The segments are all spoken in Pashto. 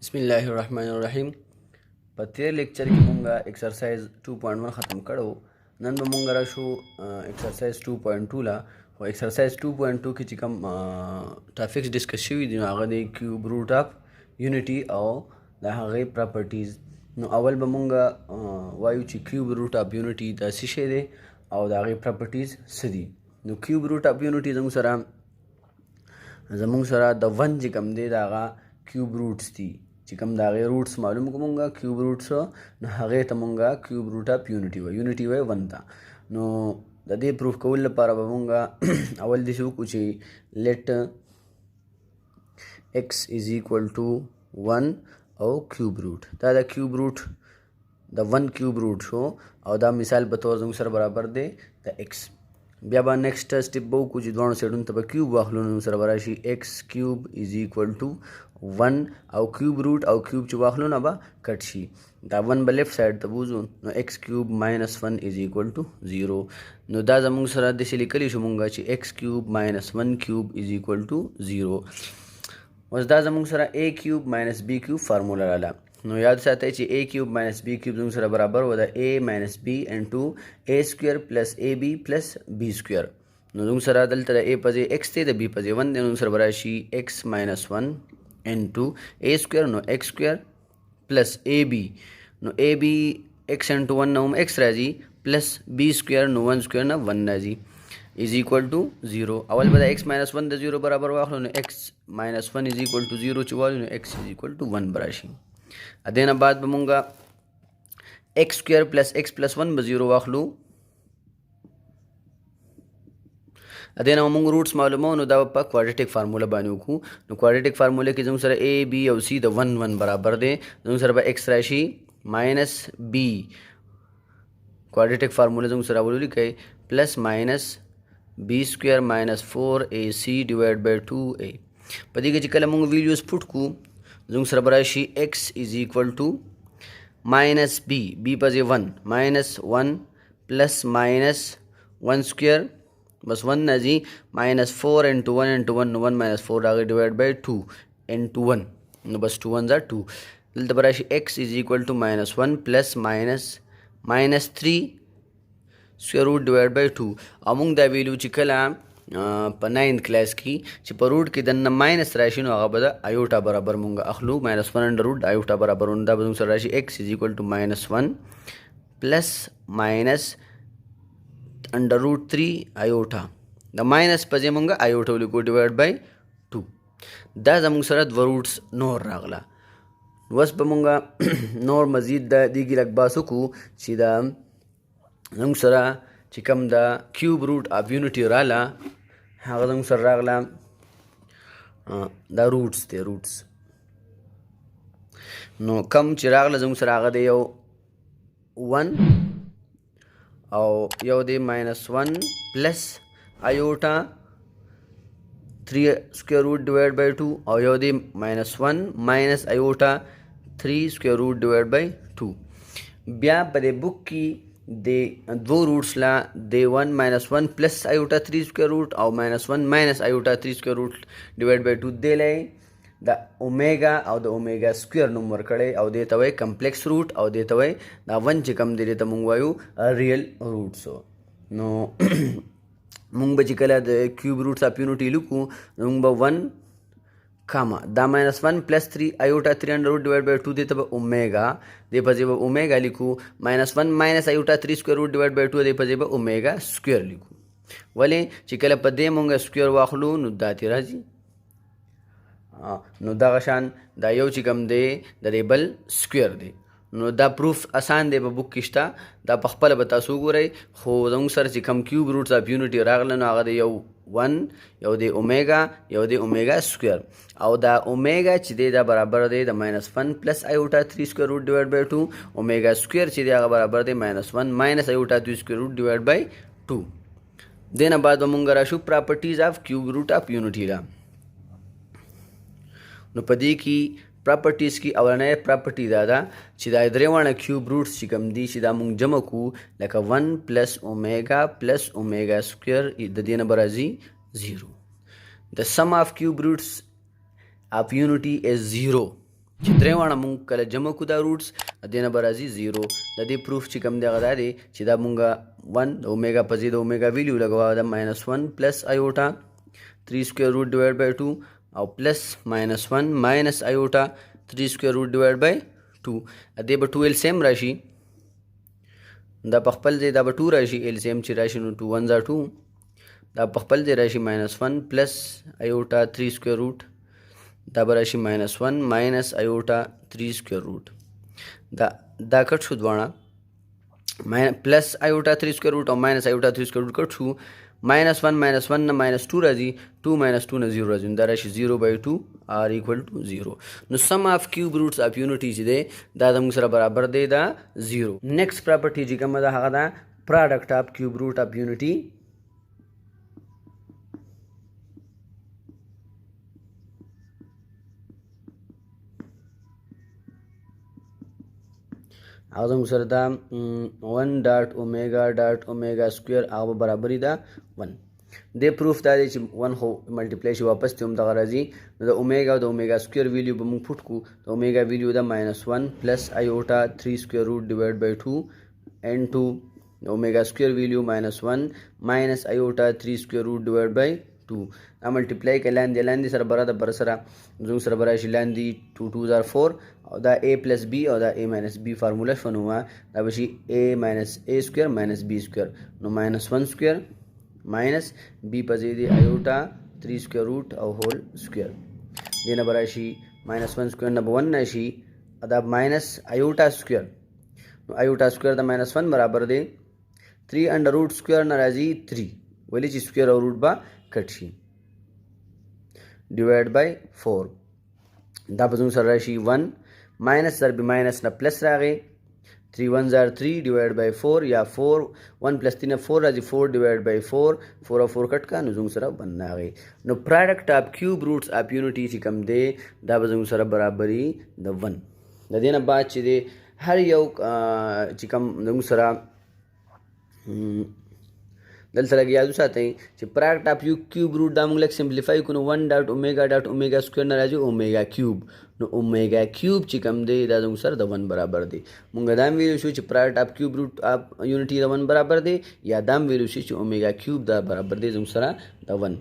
बिस्मिल्लाहिर्रहमानिर्रहीम। په تیر لیکچر کې مونږه ایکسرسایز 2.1 ختم کړو. نن به مونږ راشو ایکسرسایز 2.2 لا. او ایکسرسایز 2.2 کې چې کوم ټاپکس ډسکس شوي دي نو هغه دی کیوب روټ اف یونټي او د هغې پراپرټیز. نو اول به مونږه وایو چې کیوب روټ اف یونټي دا څه شی دی او د هغې پراپرټیز څه دي. نو کیوب روټ اف یونټي زموږ سره د 1 چې کوم دی د هغه کیوب روټس دي چې کوم د هغې روټس معلوم کړو مونږه کیوب روټس نو هغې ته مونږه کیوب روټ اف یونټي وایو. یونټي وایو 1 ته. نو د دې پروف کولو لپاره به مونږه اول داسې وکړو چې لیټ ایکس از ایکول ټو 1 او کیوب روټ دا د کیوب روټ د 1 کیوب روټ شو او دا مثال په طور زموږ سره برابر دی د ایکس. بیا به نیکسټ سټیپ به وکړو چې دواړو سایډونو ته به کیوب واخلو نو سره به راشي ایکس کیوب از ایکول ټو 1 او کیوب روټ او کیوب چې واخلو نه به کټ شي. دا 1 به لیفټ سایډ ته بوځو نو ایکس کیوب ماینس 1 از ایکول ټو 0. نو دا زموږ سره داسې لیکلی شو مونږه چې ایکس کیوب ماینس 1 کیوب از ایکول ټو 0. اوس دا زموږ سره ا کیوب ماینس بی کیوب فارموله راله. نو یاد ساتئ چې a کیوب ماینس b کیوب زموږ سره برابر و د a ماینس b انټو a سکویر پلس ab پلس b سکویر. نو زموږ سره دلته د a په ځای x دی د b په ځای 1 دی نو سره به راشي x ماینس 1 انټو a سکویر نو x سکویر پلس ab نو ab x انټو 1 نه هم x راځي پلس b سکویر نو 1 سکویر نه 1 راځي is equal to 0. اول به د x ماینس 1 د 0 برابر واخلو نو x ماینس 1 is equal to 0 چې والو نو x is equal to 1 براشي. ادینا بعد به مونږه x سکویر پلس x پلس 1 به 0 واخلو. ادینا مونږ روټس معلومو نو دا په کوادریټک فارموله باندې وکړو. نو کوادریټک فارموله کې زموږ سره a b او c د 1 1 برابر دی. زموږ سره به x راشي ماینس b کوادریټک فارموله زموږ سره ولیکئ پلس ماینس b سکویر ماینس 4ac ډیوایډ بای 2a. په دې کې چې کله مونږ ویلیوز پوټ کړو زموږ سره به راشي x از ایکول ټو ماینس b په ځای 1 ماینس 1 پلس ماینس 1 سکویر بس 1 راځي ماینس 4 انټو 1 انټو 1 نو 1 ماینس 4 راغی ډیوایډ بای 2 انټو 1 نو بس 2 1 2. دلته به راشي x از ایکول ټو ماینس 1 پلس ماینس 3 سکویر روټ ډیوایډ بای 2. او موږ دا ویلو چې کله په 9th کلاس کې چې په روټ کې دننه ماینس راشي نو هغه به د ایوټا برابر مونږ اخلو ماینس 1 انډر روټ ایوټا برابر دا به موږ سره راشي x از ایکول ټو ماینس 1 پلس ماینس انډر روټ 3 ایوټا د ماینس په ځای مونږ ایوټا ولیکو ډیوایډ بای 2. دا زموږ سره دوه روټس نور راغله. اوس به مونږ نور مزید د دېږي لږ باس وکړو چې دا زموږ سره چې کوم د کیوب روټ اف یونټي راله هغه زموږ سره راغله دا روټس دی روټس. نو کم چې راغله زموږ سره هغه دی یو 1 او یو دی ماینس 1 پلس ایوټا 3 سکویر روټ ډیوایډ بای 2 او یو دی ماینس 1 ماینس ایوټا 3 سکویر روټ ډیوایډ بای 2. بیا په دې بک کې د دو روټس لا د 1 ماینس 1 پلس ایوټا 3 سکویر روټ او ماینس 1 ماینس ایوټا 3 سکویر روټ ډیوایډ بای 2 دی د اومیګا او د اومیګا سکویر نوم ورکړی او دې ته وایي کمپلیکس روټ او دې ته وایي دا 1 چې کوم دی دې ته مونږ وایو ریل روټس. نو مونږ به چې کله د کیوب روټس اف یونټي لیکو نو مونږ به 1 کاما دا ماینس 1 پلس 3 ایوټا 3 انډر روټ ډیوایډ بای 2 دې ته به اومیګا دې په ځای به اومیګا لیکو ماینس 1 ماینس ایوټا 3 سکویر روټ ډیوایډ بای 2 دې په ځای به اومیګا سکویر لیکو. ولې چې کله په دې مونږ سکویر واخلو نو دا تې راځي نو دغه شان دا یو چې کوم دی د دې بل سکویر دی. نو دا پروف اسان دی په بک کې شته دا په خپله به تاسو وګورئ. خو زموږ سره چې کوم کیوب روټس اف یونټي راغله نو هغه دی یو 1 یو دی اومیګا یو دی اومیګا سکویر او دا اومیګا چې دی دا برابر دی د ماینس 1 پلس ایوټا 3 سکویر روټ ډیوایډ بای 2 اومیګا سکویر چې دی هغه برابر دی ماینس 1 ماینس ایوټا 3 سکویر روټ ډیوایډ بای 2. دینه بعد به مونږ راشو پراپرټیز اف کیوب روټ اف یونټي لا. نو په دې کې پراپرټیز کې اولنۍ پراپرټي دا ده چې دا درې واړه کیوب روټس چې کوم دي چې دا مونږ جمع کړو لکه 1 پلس اومیګا پلس اومیګا سکویر د دې نه به راځي 0. The sum of cube roots of unity is 0. چې درې واړه مونږ کله جمع کو دا روټس دې نه به راځي 0. د دې پروف چې کوم دی هغه دا دی چې دا مونږ 1 د اومیګا په ځای د اومیګا ویلیو لګوا دا -1 پلس ایوټا 3 سکویر روټ ډیوایډ بای 2 او پلس -1 ماینس ایوټا 3 سکویر روټ ډیوایډ بای 2. دې به 2 LCM راشي دا په خپل ځای دا به 2 راشي LCM چې راشي نو 2 1 2 دا په خپل ځای راشي -1 پلس ایوټا 3 سکویر روټ دا به راشي -1 ماینس ایوټا 3 سکویر روټ دا کټ شو دواړه پلس ایوټا 3 سکویر روټ او ماینس ایوټا 3 سکویر روټ کټ شو -1 -1 نه -2 راځي 2 -2 نه 0 راځي دا راشي 0/2 r equal to 0. نو sum of cube roots of unity چې دی دا زموږ سره برابر دی دا 0. next property چې کومه ده هغه ده product of cube root of unity. هغه زموږ سره دا 1 ډاټ اومیګا سکویر هغه برابري ده 1. دې پروف دا دی چې 1 خو ملټیپلی شي واپس ته هم دغه راځي نو د اومیګا او د اومیګا سکویر ویلیو به موږ پټ کړو د اومیګا ویلیو ده -1 پلس ایوټا 3 سکویر روټ ډیوایډ بای 2 n2 د اومیګا سکویر ویلیو -1 ماینس ایوټا 3 سکویر روټ ډیوایډ بای 2 دا ملټیپلی کوي لاندې سره بره د بر سره زموږ سره به راشي لاندې 2 2 are 4 او دا a پلس b او دا a ماینس b فارموله شوه نو دا به شي a ماینس a سکویر ماینس b سکویر نو -1 سکویر ماینس b په ځای دی ایوټا 3 سکویر روټ او هول سکویر دې نه به راشي -1 سکویر نه به 1 راشي دا ماینس ایوټا سکویر نو ایوټا سکویر د -1 برابر دی 3 انډر روټ سکویر نه راځي 3 ولې چې سکویر او روټ به کټ شي ډیوایډ بای 4 دا به زموږ سره راشي 1 ماینس ضرب ماینس نه پلس راغی 3 1 are 3 ډیوایډ بای 4 یا 4 1 پلس 3 4 راځي 4 ډیوایډ بای 4 4 او 4 کټ کا نو زموږ سره 1 راغی نو پروډکټ اف کیوب روټس اف یونټي چې کوم دی دا به زموږ سره برابري د 1. د دې نه بعد چې دی هر یو چې کوم زموږ سره دلته لږ یاد وساتئ چې پروډکټ اف یو کیوب روټ دا موږ لږ سمپلیفای کړو 1 ډاټ اومیګا سکویر نه راځي اومیګا کیوب نو اومیګا کیوب چې کوم دی دا زموږ سره د 1 برابر دی. موږ دا هم ویلو شو چې پروډکټ اف کیوب روټ اف یونټي د 1 برابر دی یا دا هم ویلو شو چې اومیګا کیوب دا برابر دی زموږ سره د 1.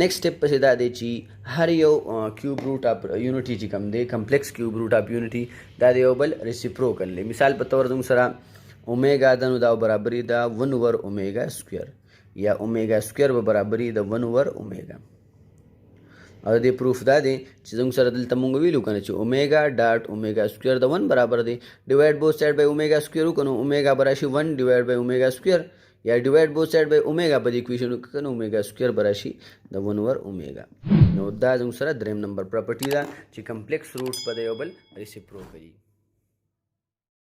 نیکسټ سټیپ پسې دا دی چې هر یو کیوب روټ اف یونټي چې کوم دی کمپلیکس کیوب روټ اف یونټي دا د یو بل ریسیپروکل دی. مثال په تور زموږ سره اومیګا دا نو دا برابري دا 1 اوور اومیګا سکویر یا اومیګا سکویر به برابري د 1 اوور اومیګا او د پروف دا دی چې زموږ سره دلته مونږ ویلو کنه چې اومیګا ډاټ اومیګا سکویر د 1 برابر دی ډیوایډ بوث سایډ بای اومیګا سکویر وکړو اومیګا براشي 1 ډیوایډ بای اومیګا سکویر یا ډیوایډ بوث سایډ بای اومیګا په دې اکویشن وکړو اومیګا سکویر براشي د 1 اوور اومیګا. نو دا زموږ سره دریم نمبر پراپرټي ده چې کمپلیکس روټ په یو بل ریسیپروکل